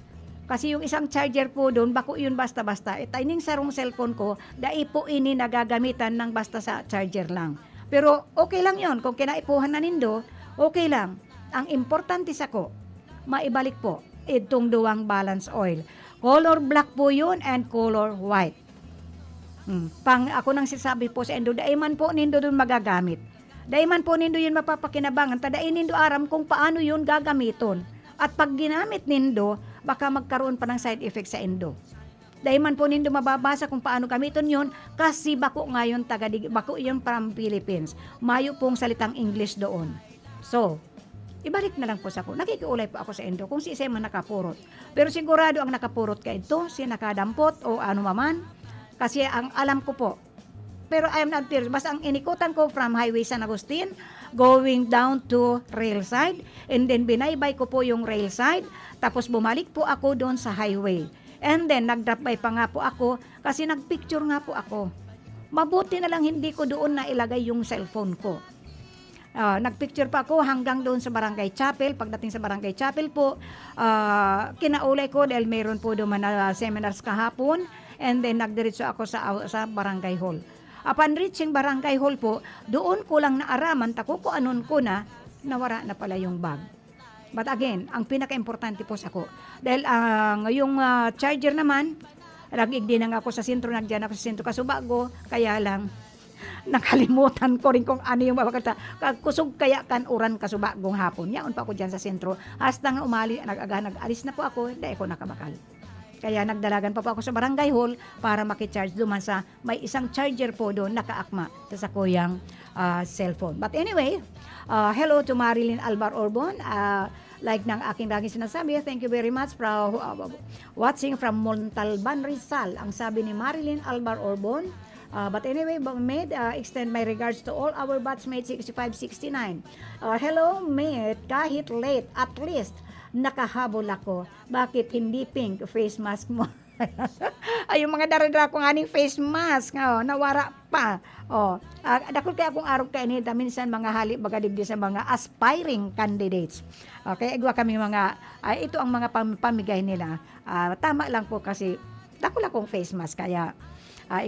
S5: Kasi yung isang charger po doon, bako yun basta-basta. Ining sarong cellphone ko, dai po ini nagagamitan ng basta sa charger lang. Pero okay lang yon kung kinaipuhan na nindo, okay lang. Ang importante sa ko, maibalik po itong duwang balance oil. Color black po yun and color white. Pang ako nang sinasabi po sa endo, daiman po nindo doon magagamit. Daiman po nindo yun mapapakinabangan. Tadain nindo aram kung paano yun gagamiton. At pag ginamit nindo, baka magkaroon pa ng side effect sa endo. Dahil man po nindo mababasa kung paano gamiton yun, kasi bako ngayon bako yun from Philippines. Mayo pong salitang English doon. So, ibalik na lang po sa ako. Nakikiulay po ako sa endo kung si isa man nakapurot. Pero sigurado ang nakapurot ka ito, si nakadampot o ano maman. Kasi ang alam ko po, pero I am not serious. Basta ang inikutan ko from Highway San Agustin, going down to rail side, and then binaybay ko po yung rail side, tapos bumalik po ako doon sa highway. And then nag-drop by pa nga po ako, kasi nagpicture nga po ako. Mabuti na lang hindi ko doon na ilagay yung cellphone ko. Nagpicture pa ako hanggang doon sa Barangay Chapel. Pagdating sa Barangay Chapel po, kinaulay ko dahil mayroon po doon na seminars kahapon, and then nagdiretso ako sa Barangay Hall. Upon reaching Barangay Hall po, doon ko lang naaraman, tako ko anon ko na, nawara na pala yung bag. But again, ang pinaka-importante po sa ko, dahil yung charger naman, nag-igdi na ako sa sentro, nagdiyan ako sa sentro kasubago, kaya lang, nakalimutan ko rin kung ano yung mabakata. Kusog kaya kan uran kasubagong hapon. Yaon pa ako dyan sa sentro. Hasta nga nag-alis na po ako, hindi ako nakabakal. Kaya nagdalagan pa po ako sa barangay hall para makicharge duman sa may isang charger po doon nakaakma sa kuyang cellphone. But anyway, hello to Marilyn Alvar Orbon. Like ng aking laging sinasabi, thank you very much for watching from Montalban, Rizal. Ang sabi ni Marilyn Alvar Orbon. But anyway, Med, extend my regards to all our batchmates 6569. Hello, Med, kahit late, at least nakahabol ako. Bakit hindi pink face mask mo? Ay, yung mga daradara ko nga ning face mask, nawara pa. Dakol kaya akong araw kayo nito, minsan mga hali bagadigdi sa mga aspiring candidates. Kaya igwa kami mga, ito ang mga pamigay nila. Tama lang po kasi, dakol akong face mask, kaya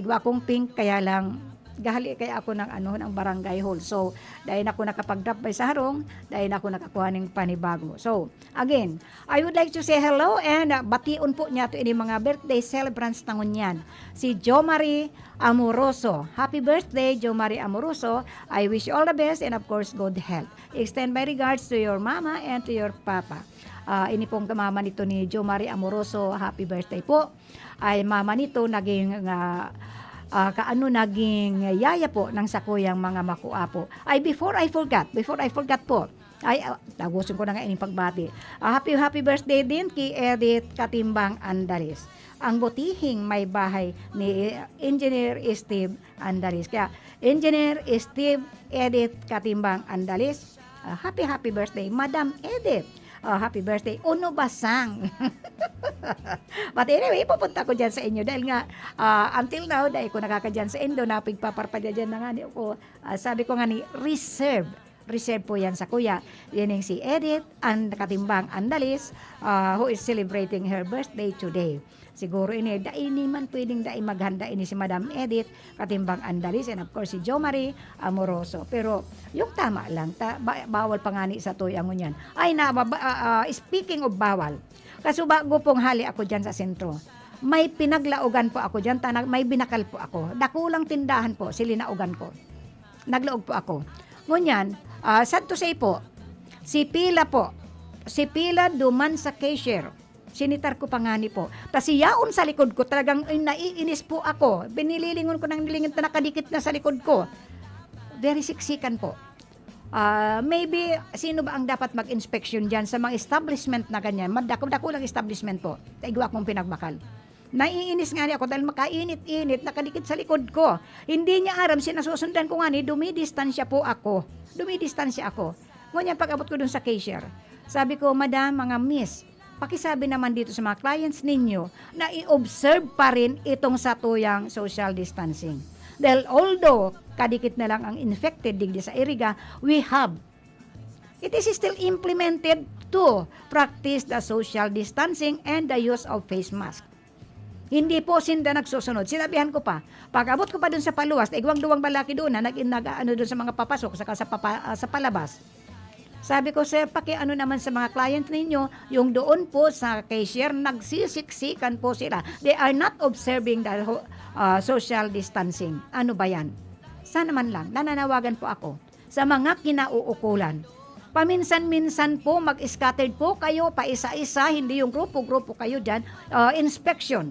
S5: igwa akong pink, kaya lang, gahali kaya ako ng barangay hall. So, dahil ako nakapag-drop by sa harong, dahil ako nakakuha ng panibago. So, again, I would like to say hello and bation po niya ito ini mga birthday celebrants tangon yan. Si Jo Marie Amoroso. Happy birthday, Jo Marie Amoroso. I wish you all the best and of course, good health. Extend my regards to your mama and to your papa. Ini pong mama nito ni Jo Marie Amoroso. Happy birthday po. Ay mama nito naging naging yaya po ng sakuyang mga makuapo. Ay, before I forgot po, ay, tagusin ko na nga ining pagbati. Happy birthday din kay Edith Katimbang Andalis. Ang butihing may bahay ni Engineer Steve Andalis. Kaya, Engineer Steve Edith Katimbang Andalis, happy birthday, Madam Edith. Happy birthday, Uno Basang. But anyway, pupunta ko dyan sa inyo dahil nga until now, dahil ko nakakadyan sa Indo, napigpaparpadya dyan na nga ni ako. Sabi ko nga ni, reserve po yan sa kuya. Yan yung si Edith Katimbang Andalis, who is celebrating her birthday today. Siguro ini man pwedeng maghanda ini si Madam Edith Katimbang Andalis and of course si Jo Marie Amoroso. Pero yung tama lang, bawal pangani sa tuyang yan. Ay speaking of bawal, kasubago pong hali ako dyan sa sentro. May pinaglaugan po ako dyan, may binakal po ako. Dakulang tindahan po, silinaugan ko. Naglaog po ako. Ngunyan, sad to say po, si Pila duman sa cashier. Sinitar ko pa nga ni po. Tas yaon sa likod ko, talagang naiinis po ako. Binililingon ko ng nilingin na nakadikit na sa likod ko. Very siksikan po. Maybe, sino ba ang dapat mag-inspection dyan sa mga establishment na ganyan? Dakulang establishment po. Taigwa akong pinagbakal. Naiinis nga niya ako dahil makainit-init, nakadikit sa likod ko. Hindi niya aram, sinasusundan ko nga ni, dumidistansya ako. Ngunyan, pag-abot ko dun sa cashier, sabi ko, Madam, mga miss, pakisabi naman dito sa mga clients ninyo na i-observe pa rin itong satuyang social distancing. Dahil although kadikit na lang ang infected digdi sa iriga, it is still implemented to practice the social distancing and the use of face mask. Hindi po sinda nagsusunod. Sinabihan ko pa, pag abot ko pa dun sa paluwas, igwang duwang balaki doon na nag-ano dun sa mga papasok saka sa palabas. Sabi ko, sir, naman sa mga client ninyo, yung doon po sa cashier, nagsisiksikan po sila. They are not observing the social distancing. Ano ba yan? Sana man lang, nananawagan po ako sa mga kinauukulan. Paminsan-minsan po, mag-scattered po kayo, pa isa-isa, hindi yung grupo-grupo kayo dyan, inspection.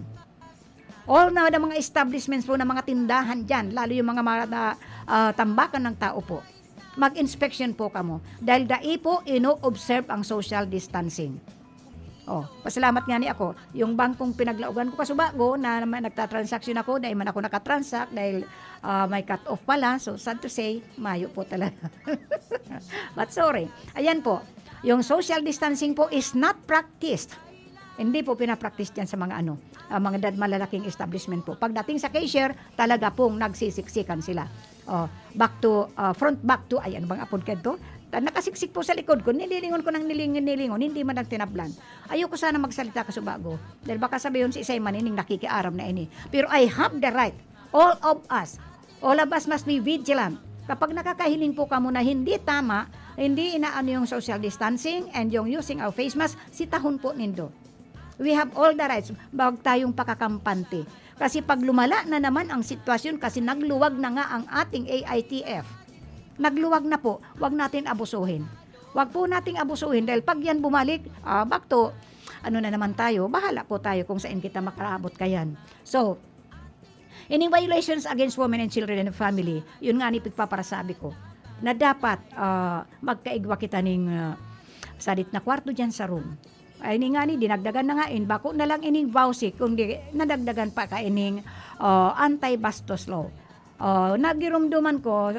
S5: All na mga establishments po ng mga tindahan dyan, lalo yung mga tambakan ng tao po. Mag-inspection po kamo. Dahil dai po, ino-observe ang social distancing. Pasalamat nga ni ako. Yung bangkong pinaglaugan ko kasubago na nagtatransaction ako, dahil man ako nakatransact, dahil may cut-off pala. So, sad to say, mayo po talaga. But sorry. Ayan po. Yung social distancing po is not practiced. Hindi po pinapractice yan sa mga mga malalaking establishment po. Pagdating sa cashier, talaga pong nagsisiksikan sila. Back to, bang apod ka to? Nakasiksik po sa likod ko, nililingon ko ng nilingon, hindi man nagtinablan. Ayoko sana magsalita kasubago. Dahil baka sabihin si Isay manining nakikiaram na ini. Pero I have the right, all of us must be vigilant. Kapag nakakahiling po kamo na hindi tama, hindi inaano yung social distancing and yung using our face mask, sitahon po nindo. We have all the rights. Bawag tayong pakakampante. Kasi pag lumala na naman ang sitwasyon, kasi nagluwag na nga ang ating AITF. Nagluwag na po, wag natin abusuhin. Wag po nating abusuhin dahil pag yan bumalik, back to, ano na naman tayo, bahala po tayo kung saan kita makaabot kayan. So, any violations against women and children and family, yun nga ni pagpaparasabi ko, na dapat magkaigwa kita ning sadit na kwarto dyan sa room. Ay ni nga ni, dinagdagan na nga bako na lang ining vouchy, kung di nadagdagan pa ka ining anti-bastos law. Nagirumduman ko,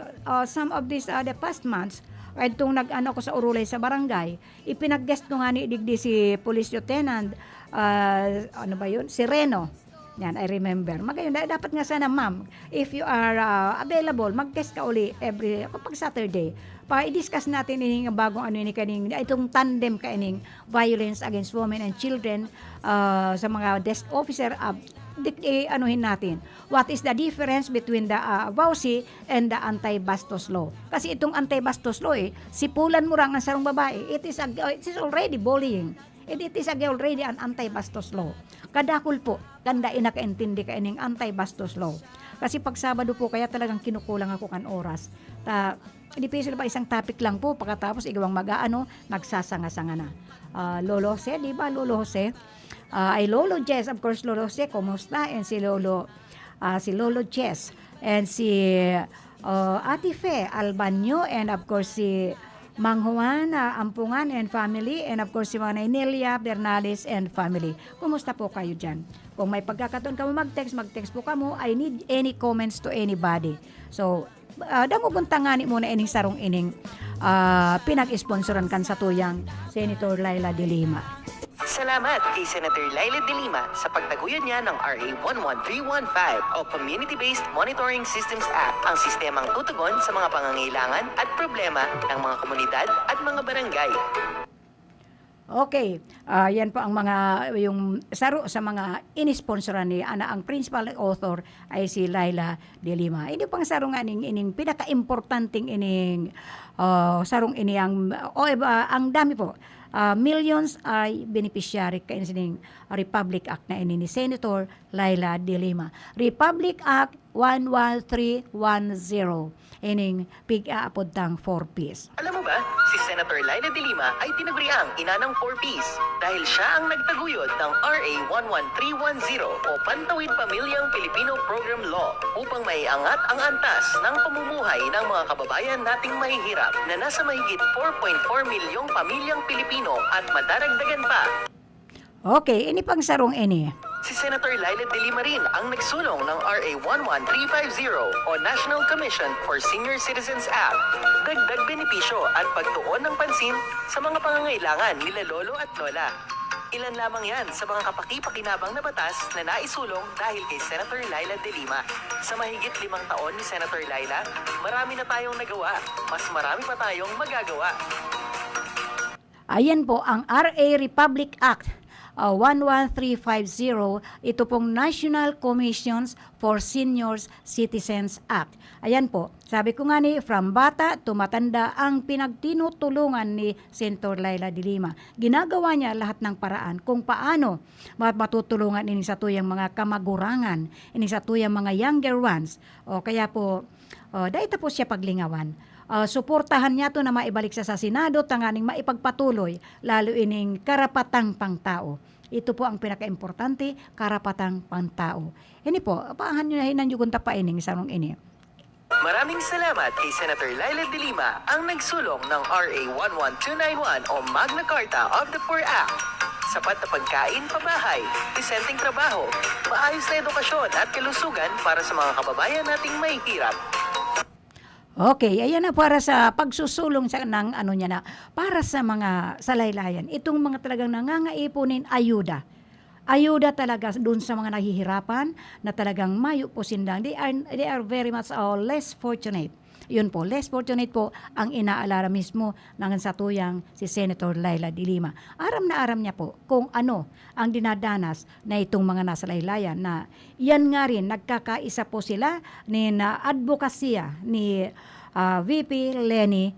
S5: some of these the past months, itong nag-ano ko sa Urulay sa barangay, ipinag-guest ko nga ni digdi si Police Lieutenant, si Reno. Yan, I remember. Magayon, dapat nga sana, ma'am, if you are available, mag-test ka uli kapag Saturday. I-discuss natin ining bagong itong tandem ining violence against women and children sa mga desk officer, anuhin natin. What is the difference between the vouchy and the anti-bastos law? Kasi itong anti-bastos law, sipulan mo lang ang sarong babae. It is already bullying. It is already an anti-bastos law. Kadakul po, kanda inakaintindi ka ining anti-bastos law. Kasi pag Sabado po, kaya talagang kinukulang ako kan oras. Dipisa ba isang topic lang po, pagkatapos igawang nagsasanga-sanga na. Lolo Jose, di ba Lolo Jose? Ay Lolo Jess, of course Lolo Jose, kumusta? And si Lolo Jess, and si Ate Fe Albanyo, and of course si Mang Juan Ampungan and family, and of course si Manay Nelia Bernales and family. Kumusta po kayo dyan? Kung may pagkakataon ka mo mag-text po ka mo. I need any comments to anybody. So, danguguntangani muna ining sarong ining pinag-sponsoran kan sa tuyang Senator Laila de Lima.
S13: Salamat kay Senator Laila de Lima sa pagtaguyod niya ng RA 11315 o Community-Based Monitoring Systems Act, ang sistemang tutugon sa mga pangangailangan at problema ng mga komunidad at mga barangay.
S5: Okay, yan po ang yung saro sa mga inisponsoran ni Ana. Ang principal author ay si Laila de Lima. Hindi pang saro nga ining pinaka-importanting ining sarong ini ang dami po. Millions ay beneficiary kain sining Republic Act na ini ni Senator Laila de Lima. Republic Act 11310 ining pig-aapod tang 4Ps.
S13: Alam mo ba, si Senator Laila de Lima ay tinaguriang ina ng 4Ps dahil siya ang nagtaguyod ng RA 11310 o Pantawid Pamilyang Pilipino Program Law upang maiangat ang antas ng pamumuhay ng mga kababayan nating mahihirap na nasa mahigit 4.4 milyong pamilyang Pilipino at madaragdagan pa.
S5: Okay, ini pang sarong ini.
S13: Si Senator Laila de Lima rin ang nagsulong ng RA 11350 o National Commission for Senior Citizens Act. Dagdag benepisyo at pagtuon ng pansin sa mga pangangailangan nila lolo at lola. Ilan lamang yan sa mga kapaki-pakinabang na batas na naisulong dahil kay Senator Laila de Lima. Sa mahigit 5 taon ni Senator Laila, marami na tayong nagawa. Mas marami pa tayong magagawa.
S5: Ayan po ang RA Republic Act 11350, ito pong National Commissions for Seniors Citizens Act. Ayan po, sabi ko nga ni, from bata to matanda ang pinagtinutulungan ni Senator Laila de Lima. Ginagawa niya lahat ng paraan kung paano matutulungan ini sa tuyang mga kamagurangan, ini sa tuyang mga younger ones. O kaya po, dahil po siya paglingawan. Suportahan niya to na maibalik sa Senado, tanganing maipagpatuloy, lalo ining karapatang pangtao. Ito po ang pinaka-importante, karapatang pangtao. Ini po, paahan nyo na hinan yung pa ining sarong ini.
S13: Maraming salamat kay Senator Laila de Lima, ang nagsulong ng RA 11291 o Magna Carta of the Poor Act. Sapat na pagkain, pabahay, disenteng trabaho, maayos na edukasyon at kalusugan para sa mga kababayan nating may hirap.
S5: Okay, ayan na para sa pagsusulong sa ng para sa mga salaylayan. Itong mga talagang nangangaipunin ayuda. Ayuda talaga dun sa mga nahihirapan na talagang mayo po sindang. They are very much less fortunate. Yun po, less fortunate po ang inaalara mismo ng satuyang si Senator Laila de Lima. Aram na aram niya po kung ano ang dinadanas na itong mga nasa laylayan na yan nga rin, nagkakaisa po sila ni na advokasya ni VP Leni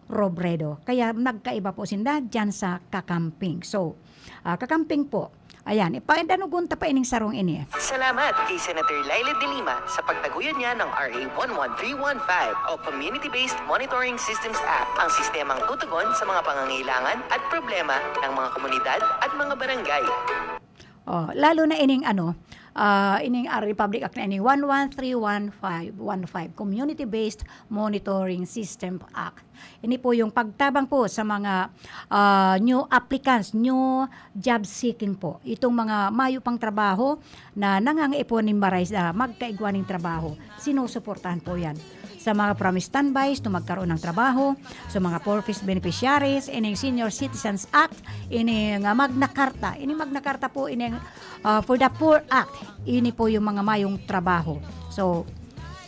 S5: Robredo. Kaya nagkaiba po sila dyan sa kakamping. So, kakamping po, Ayan, ipandanugon ta pa ining sarong ini.
S13: Salamat kay Senator Laila De Lima sa pagtaguyod niya ng RA 11315 o Community-Based Monitoring Systems Act, ang sistemang tutugon sa mga pangangailangan at problema ng mga komunidad at mga barangay.
S5: Lalo na ining ining Republic Act na ining 11315 Community-Based Monitoring System Act. Ini po yung pagtabang po sa mga new applicants, new job seeking po. Itong mga mayo pang trabaho na nangangaipon ni maray magkaigwaning trabaho. Sinusuportahan po yan. Sa mga promise standbys to magkaroon ng trabaho, sa mga poor-face beneficiaries, ining Senior Citizens Act, ining Magna Carta. Ining Magna Carta po, ining for the Poor Act. Ini po yung mga mayong trabaho. So,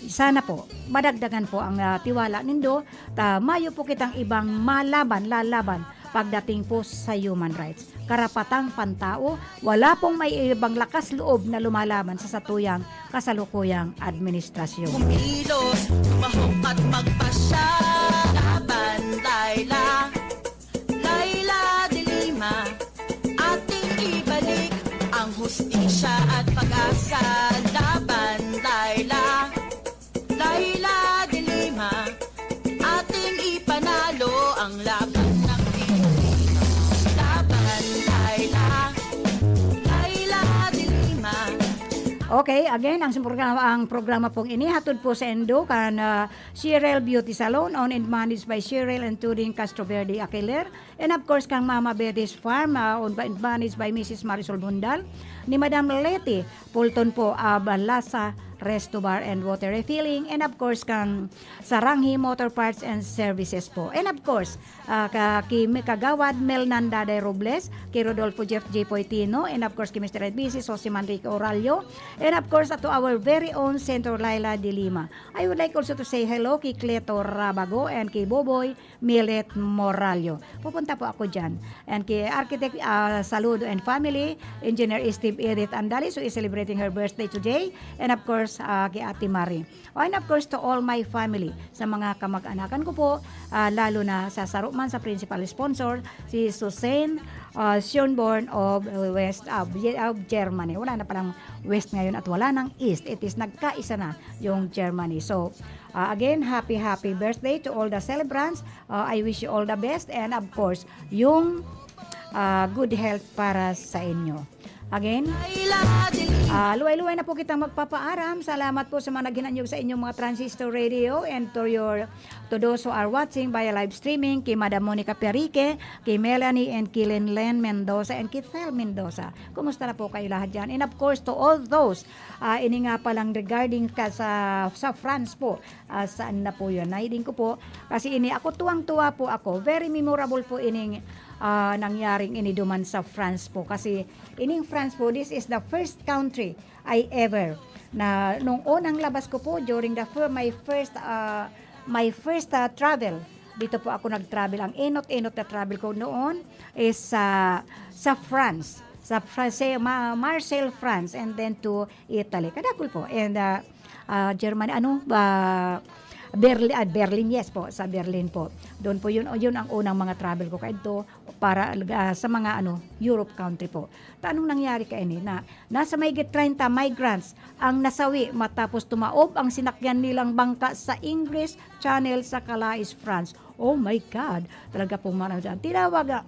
S5: sana po, madagdagan po ang tiwala nindo. Mayo po kitang ibang lalaban pagdating po sa human rights. Karapatang pantao, wala pong may ibang lakas loob na lumalaban sa satuyang kasalukuyang administrasyon.
S6: Kumilos, tumahok at magpasya. Laban, Laila, Laila De Lima. Ating ibalik ang hustisya at pag-asa. Laban, Laila, Laila De Lima. Ating ipanalo ang laban ng Pilipino. Laban, Laila, Laila De Lima.
S5: Okay, again, ang programa pong inihatod po sa Endo kan Cheryl Beauty Salon, owned and managed by Cheryl and Tuding Castroverde Aquiler. And of course, kang Mama Betty's Farm, owned and managed by Mrs. Marisol Bundal. Ni Madam Leti Pulton po, Balasa Resto Bar and Water Refilling. And of course, kang Saranghi Motor Parts and Services po. And of course, kay Kagawad Mel Nandada Robles, kay Rodolfo Jeff J. Poitino, and of course, kay Mr. Edbisi, Jose Manrique Oralio, and of course, to our very own Senator Laila De Lima. I would like also to say hello kay Cleto Rabago and kay Boboy Milet Moralio. Pupunta po ako dyan. And kay Architect Saludo and family, Engineer Steve Edith Andales, who is celebrating her birthday today, and of course, kay Ate Marie. And of course, to all my family, sa mga kamag-anakan ko po, lalo na sa Saruman, sa principal sponsor, si Susan Schönborn of West of Germany. Wala na palang West ngayon at wala nang East. It is nagkaisa na yung Germany. So, again, happy birthday to all the celebrants. I wish you all the best and of course, yung good health para sa inyo. Again, luway-luway na po kitang magpapaaram. Salamat po sa mga naghinanyog sa inyong mga transistor radio and to those who are watching via live streaming, kay Madam Monica Perique, kay Melanie and kay Len Mendoza and kay Thel Mendoza. Kumusta na po kayo lahat dyan? And of course, to all those, ini nga palang regarding sa France po, saan na po yun? Nahiling ko po, kasi ako tuwang-tuwa po ako. Very memorable po ining nangyaring iniduman sa France po kasi ining France po, this is the first country I ever na nung unang labas ko po during my first travel dito po ako nag-travel. Ang enot na travel ko noon is sa France, Marseille, France, and then to Italy. Kadakul po. And Germany, Berlin, yes po, sa Berlin po. Doon po yun ang unang mga travel ko kahit para sa mga Europe country po. Anong nangyari kaini na nasa mahigit 30 migrants ang nasawi matapos tumaob ang sinakyan nilang bangka sa English Channel sa Calais, France. Oh my God, talaga pong dyan. Tinawag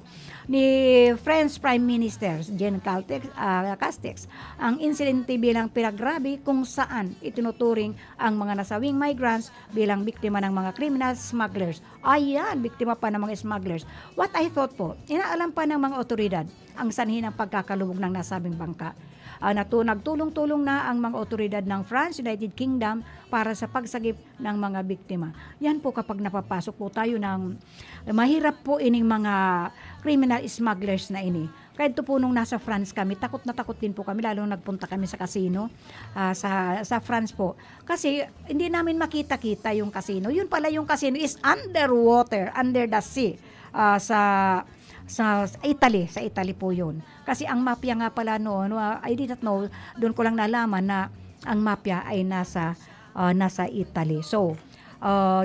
S5: ni French Prime Minister Jean Castex ang insidente bilang pinagrabe kung saan itinuturing ang mga nasawing migrants bilang biktima ng mga criminal smugglers. Ayan, biktima pa ng mga smugglers. What I thought po, inaalam pa ng mga otoridad ang sanhi ng pagkakalubog ng nasabing bangka. Nagtulong-tulong na ang mga otoridad ng France, United Kingdom para sa pagsagip ng mga biktima. Yan po kapag napapasok po tayo ng mahirap po ining mga criminal smugglers na ini. Kahit po nung nasa France kami, takot na takot din po kami, lalo nagpunta kami sa casino sa France po. Kasi hindi namin makita-kita yung casino. Yun pala yung casino is underwater, under the sea, sa Italy po yun. Kasi ang mafia nga pala noon, I did not know, doon ko lang nalaman na ang mafia ay nasa Italy. So,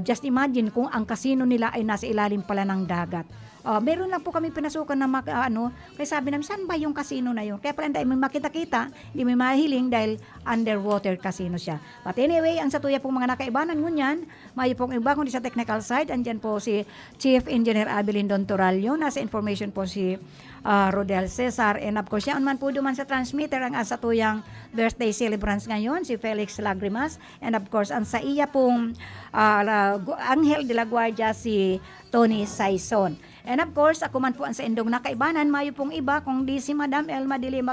S5: just imagine kung ang casino nila ay nasa ilalim pala ng dagat. Meron lang po kami pinasukan na kaya sabi namin, saan ba yung casino na yun? Kaya pala hindi may makita-kita, hindi may mahiling dahil underwater casino siya. But anyway, ang sa tuya pong mga nakaibanan ngunyan, may pong iba kundi sa technical side, andyan po si Chief Engineer Abilin Don Toralio, nasa information po si Rodel Cesar, and of course, yan man po duman sa transmitter ang asa tuyang birthday celebrants ngayon, si Felix Lagrimas, and of course, ang sa iya pong Angel de la Guardia, si Tony Saison. And of course, ako man po ang sa indong nakaibanan, mayo pong iba, kung di si Madam Elma Dili